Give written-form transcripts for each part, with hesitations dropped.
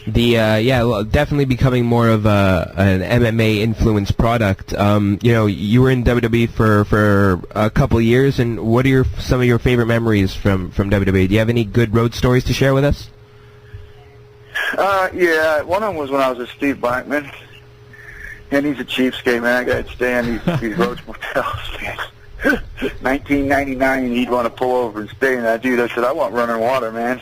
Definitely becoming more of an MMA influenced product. You were in WWE for a couple of years, and what are some of your favorite memories from WWE? Do you have any good road stories to share with us? Yeah, one of them was when I was with Steve Blackman, and he's a cheapskate, man. I got to stay in these Roach motels, man. 1999, and he'd want to pull over and stay in that. Dude, I said, I want running water, man.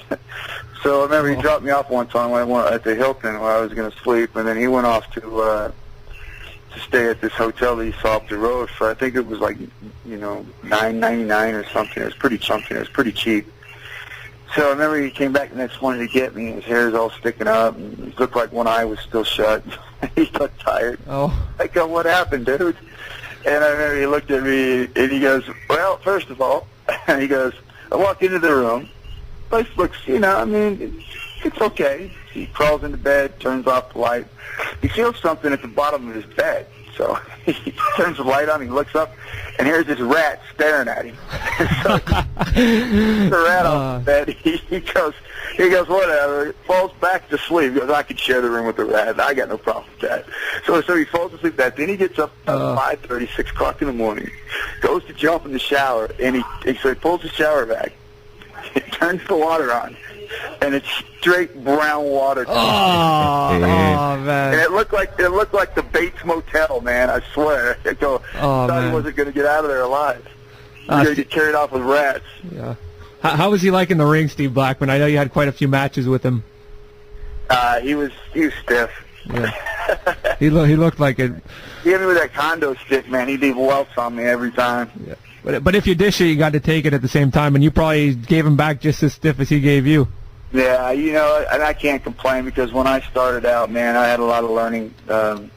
So I remember he dropped me off one time when I went at the Hilton where I was going to sleep, and then he went off to stay at this hotel that he saw up the road for, I think it was like, $9.99 or something. It was pretty something. It was pretty cheap. So I remember he came back the next morning to get me, and his hair's all sticking up, and it looked like one eye was still shut. He got tired. Oh. I go, what happened, dude? And I remember he looked at me, and he goes, well, first of all, he goes, I walk into the room. Place looks, it's okay. He crawls into bed, turns off the light. He feels something at the bottom of his bed. So he turns the light on, he looks up, and here's this rat staring at him. So the rat off the bed, he goes, whatever. Falls back to sleep. He goes, I could share the room with the rat. I got no problem with that. So he falls asleep that. Then he gets up at 5:30, 6 o'clock in the morning, goes to jump in the shower, and he pulls the shower back. He turns the water on, and it's straight brown water. Oh, man! And it looked like the Bates Motel, man. I swear. I thought he wasn't going to get out of there alive. He was going to get carried off with rats. Yeah. How was he like in the ring, Steve Blackman? I know you had quite a few matches with him. He was stiff. Yeah. He looked like it. He hit me with that condo stick, man. He'd leave welts on me every time. Yeah. But if you dish it, you got to take it at the same time, and you probably gave him back just as stiff as he gave you. Yeah, and I can't complain because when I started out, man, I had a lot of learning. I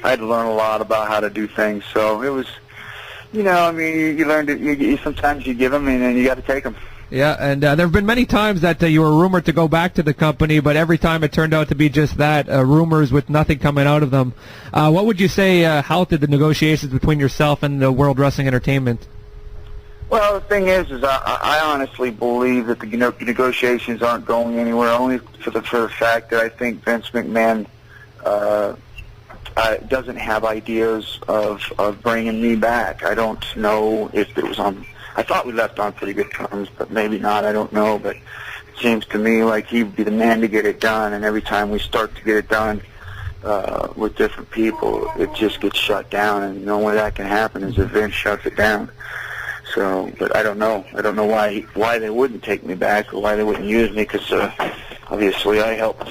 had to learn a lot about how to do things. So it was, you learned it. You sometimes you give them, and then you got to take them. Yeah, and there have been many times that you were rumored to go back to the company, but every time it turned out to be just that, rumors with nothing coming out of them. What would you say halted the negotiations between yourself and the World Wrestling Entertainment? Well, the thing is I honestly believe that the negotiations aren't going anywhere, only for the fact that I think Vince McMahon doesn't have ideas of bringing me back. I don't know if it was on. I thought we left on pretty good terms, but maybe not. I don't know, but it seems to me like he'd be the man to get it done. And every time we start to get it done with different people, it just gets shut down. And the only way that can happen is if Vince shuts it down. So, but I don't know. I don't know why they wouldn't take me back or why they wouldn't use me, because obviously I helped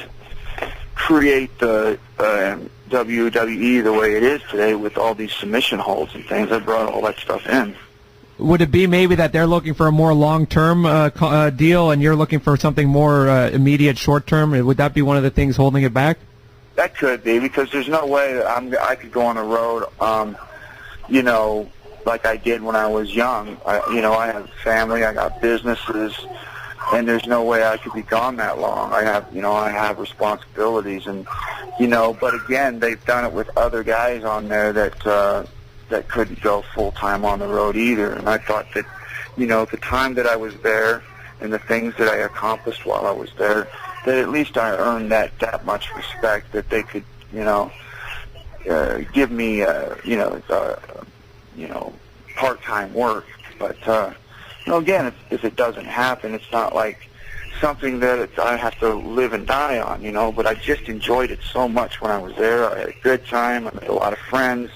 create the WWE the way it is today with all these submission holds and things. I brought all that stuff in. Would it be maybe that they're looking for a more long-term deal and you're looking for something more immediate, short-term? Would that be one of the things holding it back? That could be, because there's no way that I could go on the road, like I did when I was young. I have family, I got businesses, and there's no way I could be gone that long. I have responsibilities, and but again, they've done it with other guys on there that couldn't go full time on the road either. And I thought that, the time that I was there and the things that I accomplished while I was there, that at least I earned that much respect that they could, give me, part-time work. But, again, if it doesn't happen, it's not like something that I have to live and die on, but I just enjoyed it so much when I was there. I had a good time. I made a lot of friends,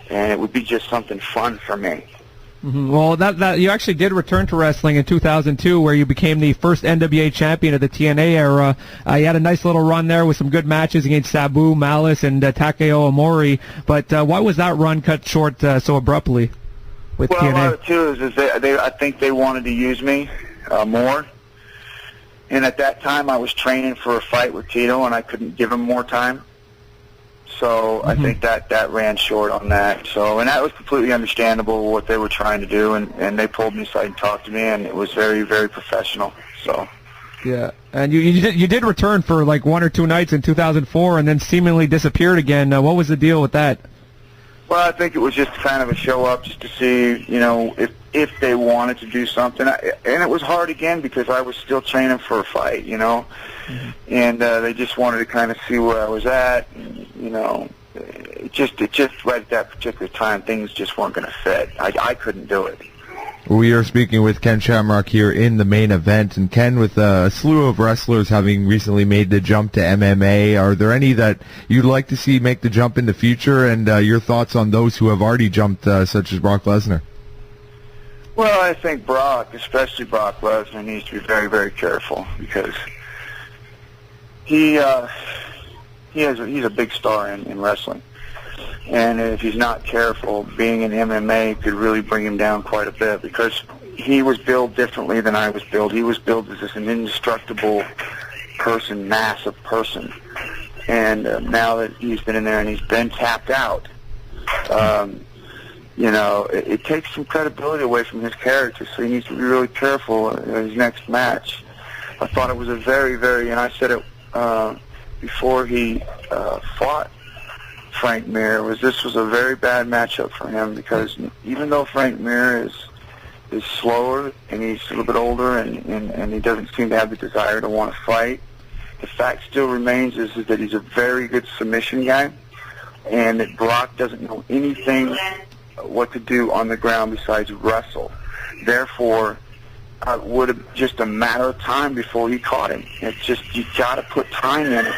and it would be just something fun for me. Mm-hmm. Well, that you actually did return to wrestling in 2002, where you became the first NWA champion of the TNA era. You had a nice little run there with some good matches against Sabu, Malice, and Takeo Omori. But why was that run cut short so abruptly with TNA? Well, a lot of it, too, is I think they wanted to use me more. And at that time, I was training for a fight with Tito, and I couldn't give him more time. So I think that ran short on that. So, and that was completely understandable what they were trying to do, and they pulled me aside and talked to me, and it was very, very professional. So. Yeah, and you did return for like 1 or 2 nights in 2004, and then seemingly disappeared again. What was the deal with that? Well, I think it was just kind of a show up just to see, you know, if they wanted to do something. And it was hard again because I was still training for a fight, you know. Mm-hmm. And they just wanted to kind of see where I was at. And, you know, it just right at that particular time, things just weren't going to fit. I couldn't do it. We are speaking with Ken Shamrock here in the main event. And Ken, with a slew of wrestlers having recently made the jump to MMA, are there any that you'd like to see make the jump in the future? And your thoughts on those who have already jumped, such as Brock Lesnar? Well, I think Brock, especially Brock Lesnar, needs to be very, very careful because he's a big star in wrestling. And if he's not careful, being in MMA could really bring him down quite a bit because he was built differently than I was built. He was built as just an indestructible person, massive person. And now that he's been in there and he's been tapped out, you know, it takes some credibility away from his character, so he needs to be really careful in his next match. I thought it was a very, very, and I said it before he fought Frank Mir, this was a very bad matchup for him because even though Frank Mir is slower and he's a little bit older and he doesn't seem to have the desire to want to fight, the fact still remains is that he's a very good submission guy and that Brock doesn't know anything what to do on the ground besides wrestle. Therefore, it would have just a matter of time before he caught him. It's just, you got to put time in it.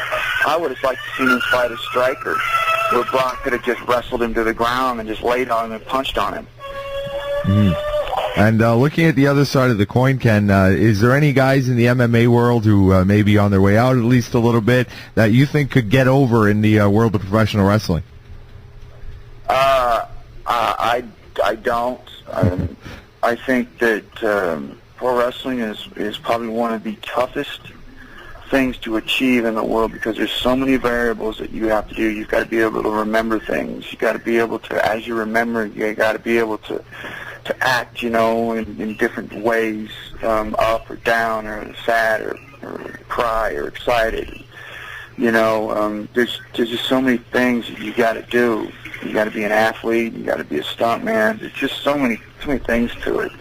I would have liked to see him fight a striker where Brock could have just wrestled him to the ground and just laid on him and punched on him. Mm-hmm. And looking at the other side of the coin, Ken, is there any guys in the MMA world who may be on their way out at least a little bit that you think could get over in the world of professional wrestling? I don't. I think that pro wrestling is probably one of the toughest things to achieve in the world because there's so many variables that you have to do. You've got to be able to remember things. You've got to be able to, as you remember, you got to be able to act, you know, in different ways, up or down or sad or cry or excited. You know, there's just so many things that you got to do. You got to be an athlete. You got to be a stuntman. There's just so many things to it.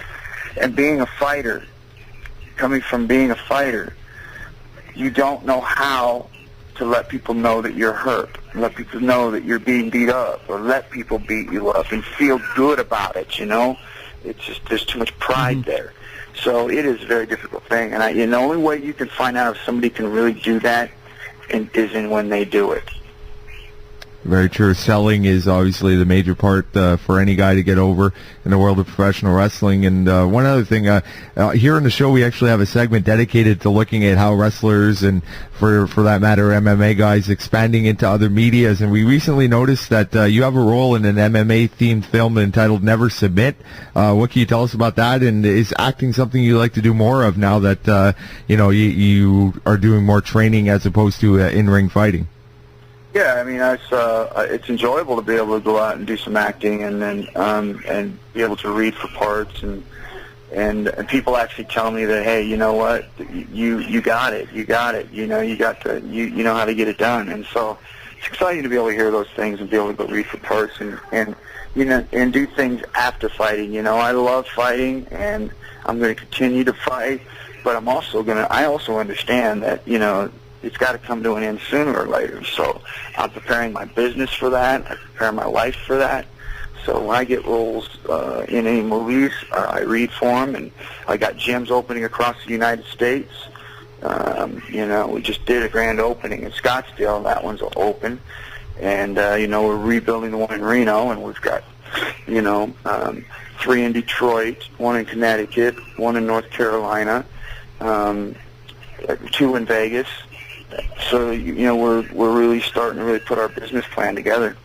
And being a fighter, coming from being a fighter, you don't know how to let people know that you're hurt, let people know that you're being beat up, or let people beat you up and feel good about it. You know, it's just there's too much pride there. So it is a very difficult thing. And the only way you can find out if somebody can really do that is in when they do it. Very true. Selling is obviously the major part for any guy to get over in the world of professional wrestling. And one other thing, here on the show we actually have a segment dedicated to looking at how wrestlers and, for that matter, MMA guys expanding into other medias. And we recently noticed that you have a role in an MMA-themed film entitled Never Submit. What can you tell us about that? And is acting something you like to do more of now that you are doing more training as opposed to in-ring fighting? Yeah, I mean, it's enjoyable to be able to go out and do some acting and then and be able to read for parts and people actually tell me that, hey, you know what, you got it, you know, you know how to get it done. And so it's exciting to be able to hear those things and be able to go read for parts and you know, and do things after fighting. You know, I love fighting and I'm going to continue to fight, but I also understand that, you know, it's got to come to an end sooner or later. So I'm preparing my business for that. I prepare my life for that. So when I get roles in any movies, I read for them, and I got gyms opening across the United States. You know, we just did a grand opening in Scottsdale. That one's open. And, you know, we're rebuilding the one in Reno, and we've got, you know, 3 in Detroit, 1 in Connecticut, 1 in North Carolina, 2 in Vegas. So, you know, we're really starting to really put our business plan together.